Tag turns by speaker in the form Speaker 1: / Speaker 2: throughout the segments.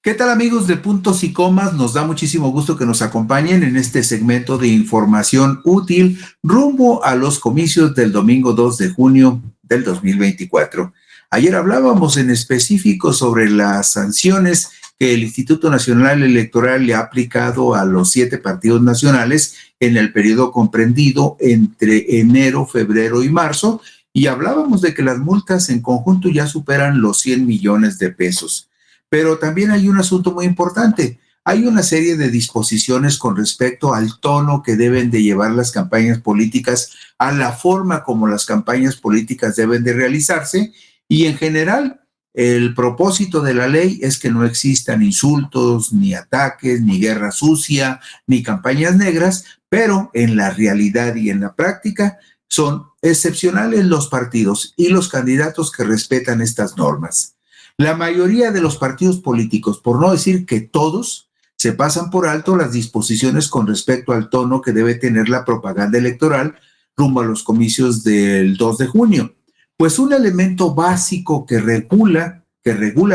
Speaker 1: ¿Qué tal amigos de Puntos y Comas? Nos da muchísimo gusto que nos acompañen en este segmento de información útil rumbo a los comicios del domingo 2 de junio del 2024. Ayer hablábamos en específico sobre las sanciones que el Instituto Nacional Electoral le ha aplicado a los 7 partidos nacionales en el periodo comprendido entre enero, febrero y marzo, y hablábamos de que las multas en conjunto ya superan los 100 millones de pesos. Pero también hay un asunto muy importante. Hay una serie de disposiciones con respecto al tono que deben de llevar las campañas políticas, a la forma como las campañas políticas deben de realizarse y en general el propósito de la ley es que no existan insultos, ni ataques, ni guerra sucia, ni campañas negras, pero en la realidad y en la práctica son excepcionales los partidos y los candidatos que respetan estas normas. La mayoría de los partidos políticos, por no decir que todos, se pasan por alto las disposiciones con respecto al tono que debe tener la propaganda electoral rumbo a los comicios del 2 de junio. Pues un elemento básico que regula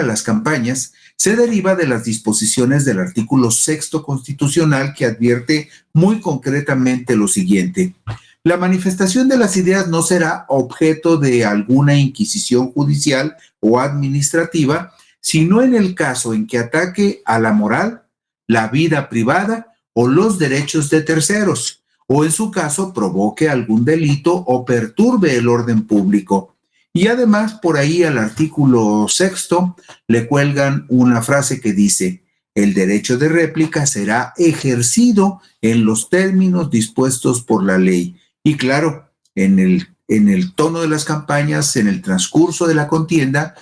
Speaker 1: las campañas se deriva de las disposiciones del artículo 6º constitucional que advierte muy concretamente lo siguiente: la manifestación de las ideas no será objeto de alguna inquisición judicial o administrativa, sino en el caso en que ataque a la moral, la vida privada o los derechos de terceros, o en su caso provoque algún delito o perturbe el orden público. Y además, por ahí al artículo 6º le cuelgan una frase que dice: el derecho de réplica será ejercido en los términos dispuestos por la ley. Y claro, en el tono de las campañas, en el transcurso de la contienda,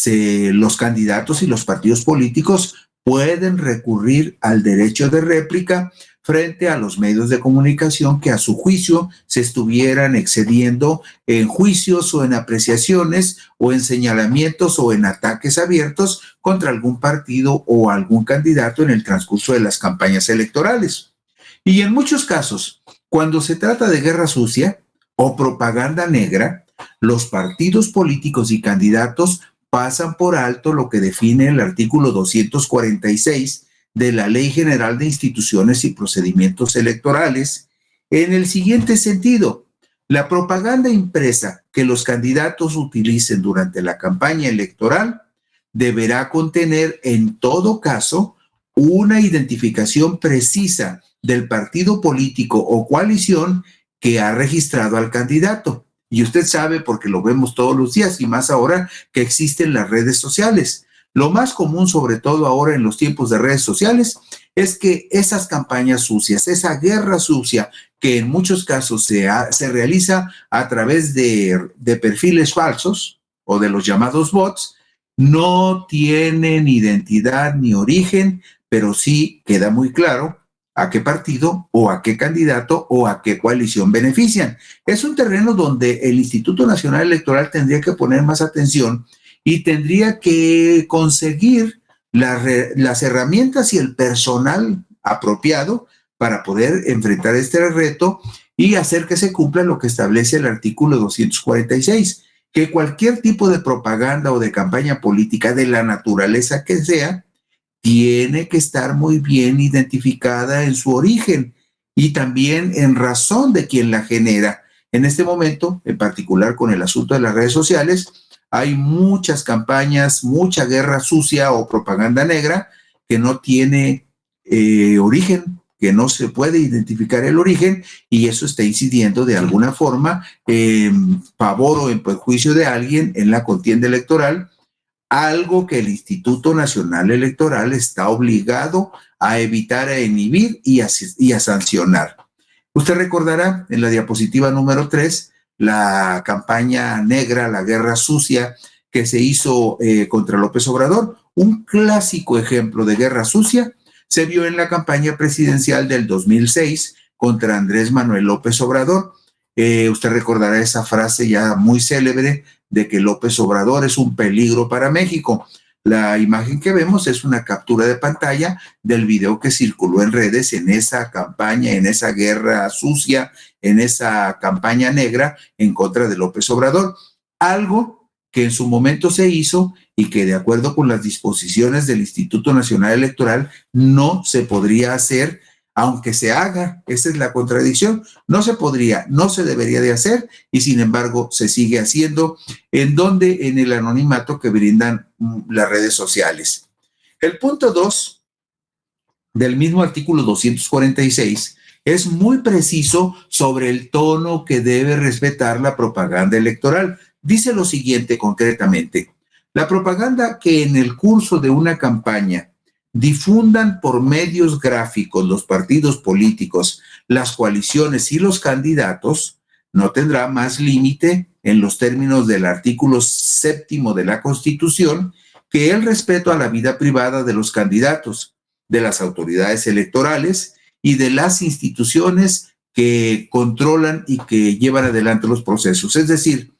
Speaker 1: los candidatos y los partidos políticos pueden recurrir al derecho de réplica frente a los medios de comunicación que a su juicio se estuvieran excediendo en juicios o en apreciaciones o en señalamientos o en ataques abiertos contra algún partido o algún candidato en el transcurso de las campañas electorales. Y en muchos casos, cuando se trata de guerra sucia o propaganda negra, los partidos políticos y candidatos pasan por alto lo que define el artículo 246 de la Ley General de Instituciones y Procedimientos Electorales en el siguiente sentido: la propaganda impresa que los candidatos utilicen durante la campaña electoral deberá contener en todo caso una identificación precisa del partido político o coalición que ha registrado al candidato. Y usted sabe, porque lo vemos todos los días y más ahora que existen las redes sociales. Lo más común, sobre todo ahora en los tiempos de redes sociales, es que esas campañas sucias, esa guerra sucia que en muchos casos se realiza a través de perfiles falsos o de los llamados bots, no tienen identidad ni origen, pero sí queda muy claro a qué partido o a qué candidato o a qué coalición benefician. Es un terreno donde el Instituto Nacional Electoral tendría que poner más atención y tendría que conseguir las herramientas y el personal apropiado para poder enfrentar este reto y hacer que se cumpla lo que establece el artículo 246, que cualquier tipo de propaganda o de campaña política de la naturaleza que sea, tiene que estar muy bien identificada en su origen y también en razón de quien la genera. En este momento, en particular con el asunto de las redes sociales, hay muchas campañas, mucha guerra sucia o propaganda negra que no tiene origen, que no se puede identificar el origen, y eso está incidiendo de alguna forma en favor o en perjuicio de alguien en la contienda electoral, algo que el Instituto Nacional Electoral está obligado a evitar, a inhibir y a sancionar. Usted recordará en la diapositiva número 3 la campaña negra, la guerra sucia que se hizo contra López Obrador. Un clásico ejemplo de guerra sucia se vio en la campaña presidencial del 2006 contra Andrés Manuel López Obrador. Usted recordará esa frase ya muy célebre de que López Obrador es un peligro para México. La imagen que vemos es una captura de pantalla del video que circuló en redes en esa campaña, en esa guerra sucia, en esa campaña negra en contra de López Obrador. Algo que en su momento se hizo y que de acuerdo con las disposiciones del Instituto Nacional Electoral no se podría hacer, aunque se haga. Esa es la contradicción. No se podría, no se debería de hacer y sin embargo se sigue haciendo. ¿En donde? En el anonimato que brindan las redes sociales. El punto 2 del mismo artículo 246 es muy preciso sobre el tono que debe respetar la propaganda electoral. Dice lo siguiente concretamente: la propaganda que en el curso de una campaña difundan por medios gráficos los partidos políticos, las coaliciones y los candidatos, no tendrá más límite en los términos del artículo 7º de la Constitución que el respeto a la vida privada de los candidatos, de las autoridades electorales y de las instituciones que controlan y que llevan adelante los procesos. Es decir,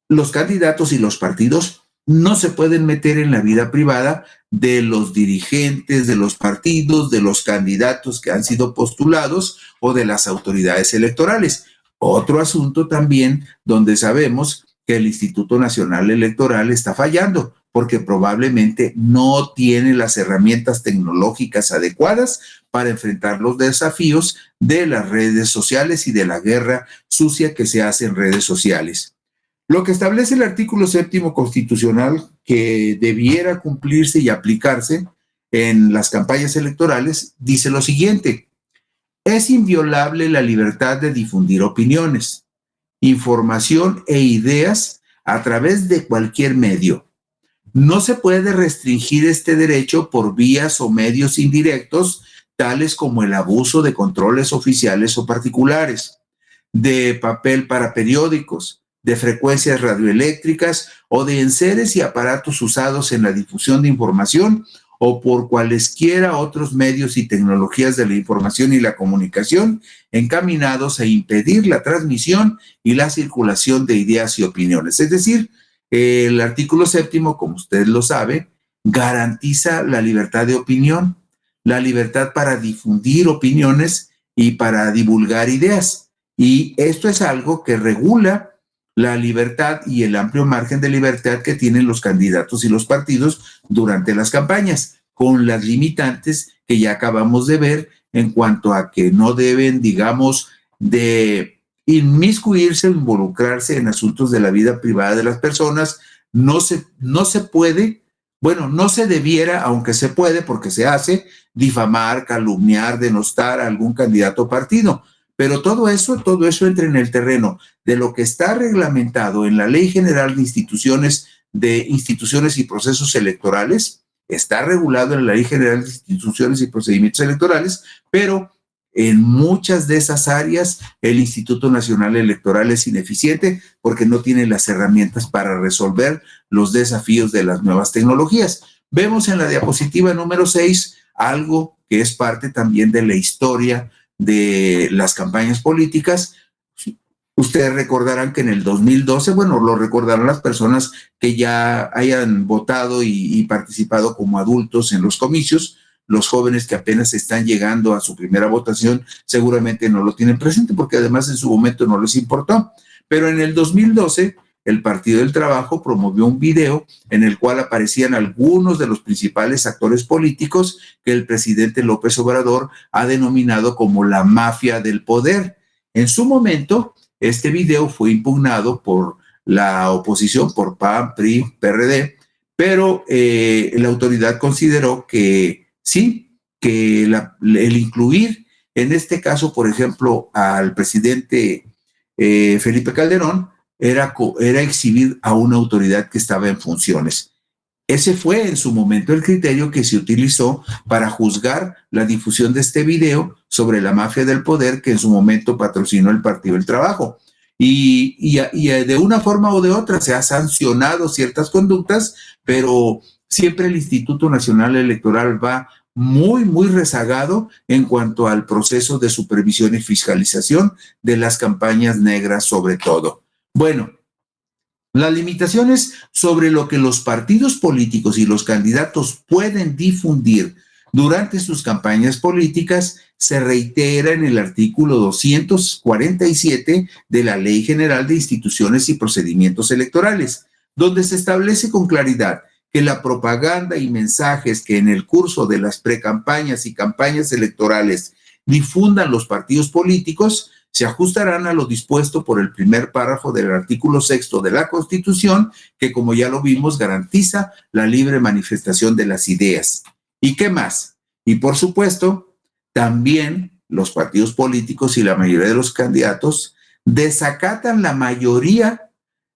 Speaker 1: los candidatos y los partidos no se pueden meter en la vida privada de los dirigentes, de los partidos, de los candidatos que han sido postulados o de las autoridades electorales. Otro asunto también donde sabemos que el Instituto Nacional Electoral está fallando porque probablemente no tiene las herramientas tecnológicas adecuadas para enfrentar los desafíos de las redes sociales y de la guerra sucia que se hace en redes sociales. Lo que establece el artículo 7º constitucional que debiera cumplirse y aplicarse en las campañas electorales dice lo siguiente: es inviolable la libertad de difundir opiniones, información e ideas a través de cualquier medio. No se puede restringir este derecho por vías o medios indirectos, tales como el abuso de controles oficiales o particulares, de papel para periódicos, de frecuencias radioeléctricas o de enseres y aparatos usados en la difusión de información o por cualesquiera otros medios y tecnologías de la información y la comunicación encaminados a impedir la transmisión y la circulación de ideas y opiniones. Es decir, el artículo 7º, como usted lo sabe, garantiza la libertad de opinión, la libertad para difundir opiniones y para divulgar ideas. Y esto es algo que regula la libertad y el amplio margen de libertad que tienen los candidatos y los partidos durante las campañas, con las limitantes que ya acabamos de ver en cuanto a que no deben, digamos, de inmiscuirse o involucrarse en asuntos de la vida privada de las personas. No se puede, bueno, no se debiera, aunque se puede porque se hace, difamar, calumniar, denostar a algún candidato o partido. Pero todo eso entra en el terreno de lo que está reglamentado en la Ley General de Instituciones y Procesos Electorales, está regulado en la Ley General de Instituciones y Procedimientos Electorales, pero en muchas de esas áreas el Instituto Nacional Electoral es ineficiente porque no tiene las herramientas para resolver los desafíos de las nuevas tecnologías. Vemos en la diapositiva número 6 algo que es parte también de la historia de las campañas políticas. Ustedes recordarán que en el 2012, bueno, lo recordarán las personas que ya hayan votado y participado como adultos en los comicios. Los jóvenes que apenas están llegando a su primera votación seguramente no lo tienen presente porque además en su momento no les importó. Pero en el 2012, el Partido del Trabajo promovió un video en el cual aparecían algunos de los principales actores políticos que el presidente López Obrador ha denominado como la mafia del poder. En su momento, este video fue impugnado por la oposición, por PAN, PRI, PRD, pero la autoridad consideró que sí, que el incluir en este caso, por ejemplo, al presidente Felipe Calderón, era exhibir a una autoridad que estaba en funciones. Ese fue en su momento el criterio que se utilizó para juzgar la difusión de este video sobre la mafia del poder que en su momento patrocinó el Partido del Trabajo. Y de una forma o de otra se ha sancionado ciertas conductas, pero siempre el Instituto Nacional Electoral va muy, muy rezagado en cuanto al proceso de supervisión y fiscalización de las campañas negras sobre todo. Bueno, las limitaciones sobre lo que los partidos políticos y los candidatos pueden difundir durante sus campañas políticas se reitera en el artículo 247 de la Ley General de Instituciones y Procedimientos Electorales, donde se establece con claridad que la propaganda y mensajes que en el curso de las precampañas y campañas electorales difundan los partidos políticos se ajustarán a lo dispuesto por el primer párrafo del artículo 6 de la Constitución, que, como ya lo vimos, garantiza la libre manifestación de las ideas. ¿Y qué más? Y por supuesto, también los partidos políticos y la mayoría de los candidatos desacatan la mayoría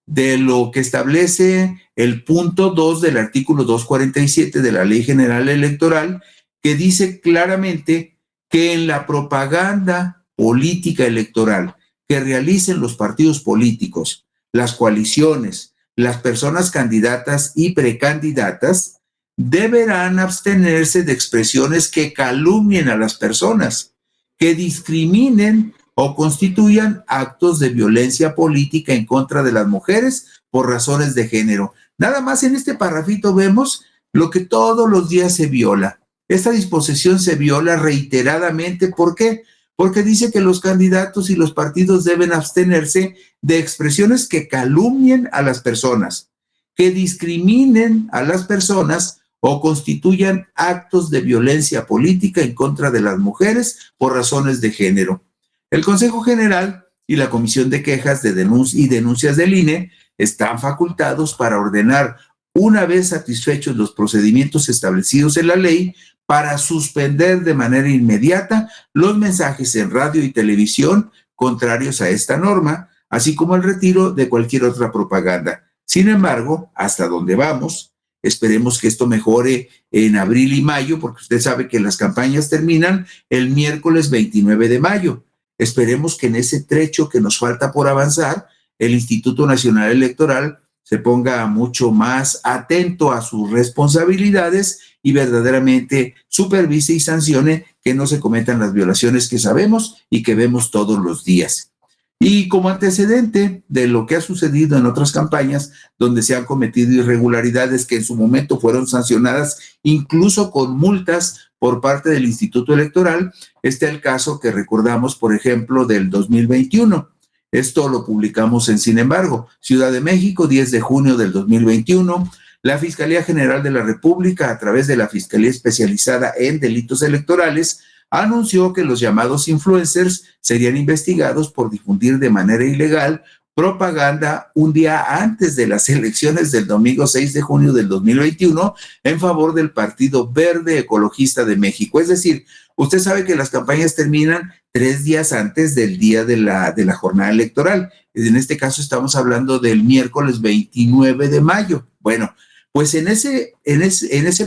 Speaker 1: de lo que establece el punto 2 del artículo 247 de la Ley General Electoral, que dice claramente que en la propaganda política electoral que realicen los partidos políticos, las coaliciones, las personas candidatas y precandidatas, deberán abstenerse de expresiones que calumnien a las personas, que discriminen o constituyan actos de violencia política en contra de las mujeres por razones de género. Nada más en este parrafito vemos lo que todos los días se viola. Esta disposición se viola reiteradamente. ¿Por qué? Porque dice que los candidatos y los partidos deben abstenerse de expresiones que calumnien a las personas, que discriminen a las personas o constituyan actos de violencia política en contra de las mujeres por razones de género. El Consejo General y la Comisión de Quejas y Denuncias del INE están facultados para ordenar, una vez satisfechos los procedimientos establecidos en la ley, para suspender de manera inmediata los mensajes en radio y televisión contrarios a esta norma, así como el retiro de cualquier otra propaganda. Sin embargo, hasta donde vamos, esperemos que esto mejore en abril y mayo, porque usted sabe que las campañas terminan el miércoles 29 de mayo. Esperemos que en ese trecho que nos falta por avanzar, el Instituto Nacional Electoral se ponga mucho más atento a sus responsabilidades y verdaderamente supervise y sancione que no se cometan las violaciones que sabemos y que vemos todos los días. Y como antecedente de lo que ha sucedido en otras campañas donde se han cometido irregularidades que en su momento fueron sancionadas incluso con multas por parte del Instituto Electoral, está el caso que recordamos, por ejemplo, del 2021. Esto lo publicamos en Sin embargo, Ciudad de México, 10 de junio del 2021. La Fiscalía General de la República, a través de la Fiscalía Especializada en Delitos Electorales, anunció que los llamados influencers serían investigados por difundir de manera ilegal propaganda un día antes de las elecciones del domingo 6 de junio del 2021 en favor del Partido Verde Ecologista de México. Es decir, usted sabe que las campañas terminan 3 días antes del día de la jornada electoral. En este caso estamos hablando del miércoles 29 de mayo. Bueno, pues en ese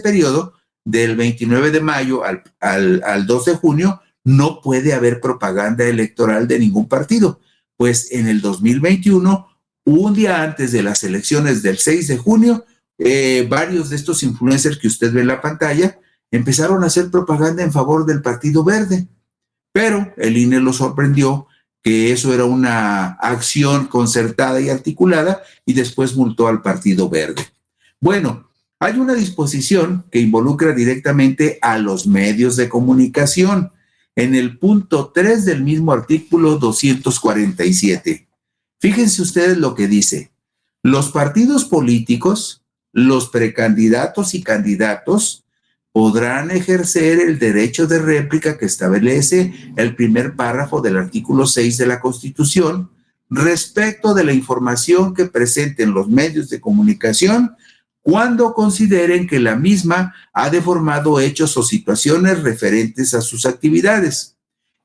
Speaker 1: periodo, del 29 de mayo al 2 de junio, no puede haber propaganda electoral de ningún partido. Pues en el 2021, un día antes de las elecciones del 6 de junio, varios de estos influencers que usted ve en la pantalla empezaron a hacer propaganda en favor del Partido Verde. Pero el INE lo sorprendió que eso era una acción concertada y articulada y después multó al Partido Verde. Bueno, hay una disposición que involucra directamente a los medios de comunicación en el punto 3 del mismo artículo 247. Fíjense ustedes lo que dice. Los partidos políticos, los precandidatos y candidatos podrán ejercer el derecho de réplica que establece el primer párrafo del artículo 6 de la Constitución respecto de la información que presenten los medios de comunicación cuando consideren que la misma ha deformado hechos o situaciones referentes a sus actividades.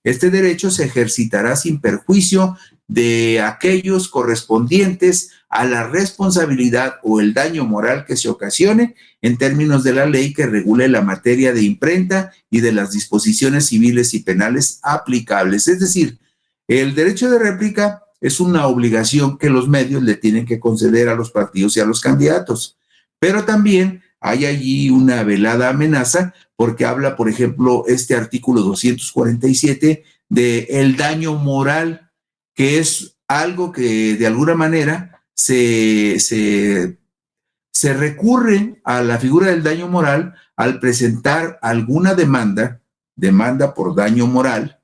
Speaker 1: Este derecho se ejercitará sin perjuicio de aquellos correspondientes a la responsabilidad o el daño moral que se ocasione en términos de la ley que regule la materia de imprenta y de las disposiciones civiles y penales aplicables. Es decir, el derecho de réplica es una obligación que los medios le tienen que conceder a los partidos y a los candidatos. Pero también hay allí una velada amenaza porque habla, por ejemplo, este artículo 247 de el daño moral, que es algo que de alguna manera se recurre a la figura del daño moral al presentar alguna demanda por daño moral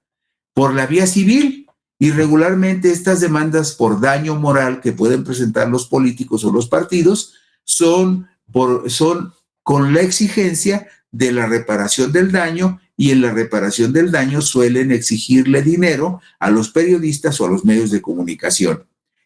Speaker 1: por la vía civil. Y regularmente estas demandas por daño moral que pueden presentar los políticos o los partidos son con la exigencia de la reparación del daño, y en la reparación del daño suelen exigirle dinero a los periodistas o a los medios de comunicación.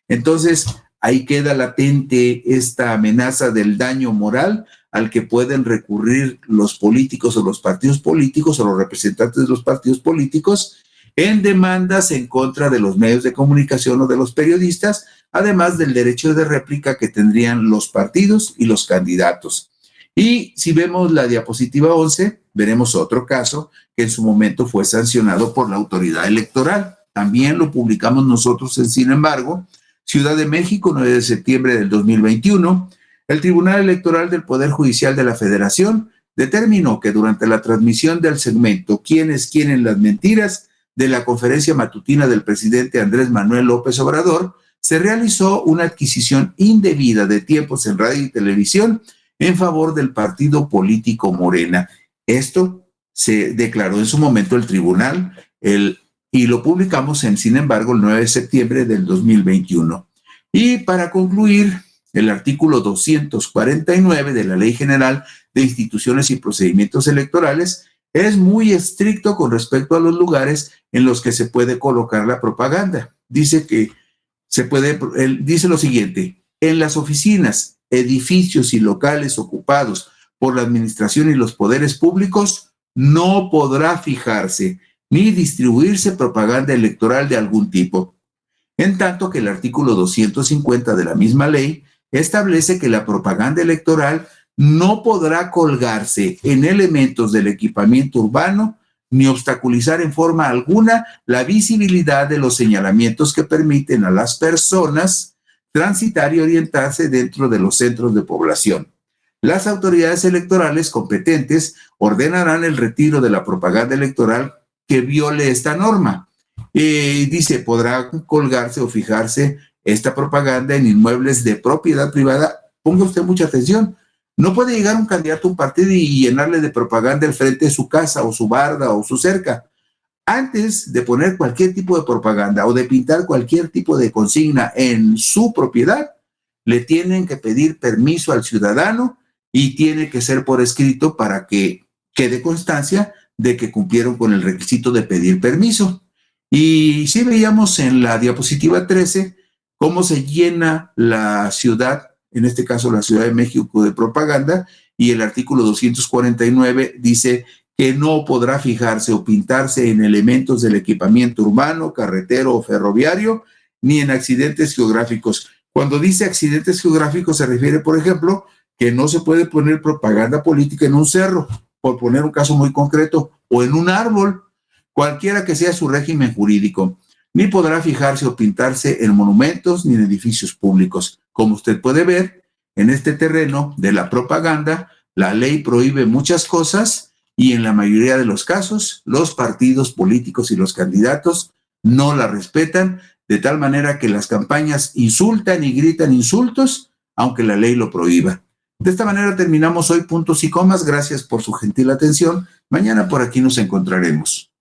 Speaker 1: Entonces, ahí queda latente esta amenaza del daño moral al que pueden recurrir los políticos o los partidos políticos o los representantes de los partidos políticos en demandas en contra de los medios de comunicación o de los periodistas, además del derecho de réplica que tendrían los partidos y los candidatos. Y si vemos la diapositiva 11, veremos otro caso que en su momento fue sancionado por la autoridad electoral. También lo publicamos nosotros en Sin embargo, Ciudad de México, 9 de septiembre del 2021. El Tribunal Electoral del Poder Judicial de la Federación determinó que durante la transmisión del segmento ¿Quiénes quieren las mentiras?, de la conferencia matutina del presidente Andrés Manuel López Obrador, se realizó una adquisición indebida de tiempos en radio y televisión en favor del partido político Morena. Esto se declaró en su momento el tribunal y lo publicamos en Sin embargo el 9 de septiembre del 2021. Y para concluir, el artículo 249 de la Ley General de Instituciones y Procedimientos Electorales es muy estricto con respecto a los lugares en los que se puede colocar la propaganda. Dice que dice lo siguiente: en las oficinas, edificios y locales ocupados por la administración y los poderes públicos no podrá fijarse ni distribuirse propaganda electoral de algún tipo. En tanto que el artículo 250 de la misma ley establece que la propaganda electoral no podrá colgarse en elementos del equipamiento urbano ni obstaculizar en forma alguna la visibilidad de los señalamientos que permiten a las personas transitar y orientarse dentro de los centros de población. Las autoridades electorales competentes ordenarán el retiro de la propaganda electoral que viole esta norma. Dice, podrá colgarse o fijarse esta propaganda en inmuebles de propiedad privada. Ponga usted mucha atención. No puede llegar un candidato a un partido y llenarle de propaganda el frente de su casa o su barda o su cerca. Antes de poner cualquier tipo de propaganda o de pintar cualquier tipo de consigna en su propiedad, le tienen que pedir permiso al ciudadano y tiene que ser por escrito para que quede constancia de que cumplieron con el requisito de pedir permiso. Y sí veíamos en la diapositiva 13 cómo se llena la ciudad, en este caso la Ciudad de México, de propaganda, y el artículo 249 dice que no podrá fijarse o pintarse en elementos del equipamiento urbano, carretero o ferroviario, ni en accidentes geográficos. Cuando dice accidentes geográficos se refiere, por ejemplo, que no se puede poner propaganda política en un cerro, por poner un caso muy concreto, o en un árbol, cualquiera que sea su régimen jurídico. Ni podrá fijarse o pintarse en monumentos ni en edificios públicos. Como usted puede ver, en este terreno de la propaganda, la ley prohíbe muchas cosas y en la mayoría de los casos, los partidos políticos y los candidatos no la respetan, de tal manera que las campañas insultan y gritan insultos, aunque la ley lo prohíba. De esta manera terminamos hoy Puntos y Comas. Gracias por su gentil atención. Mañana por aquí nos encontraremos.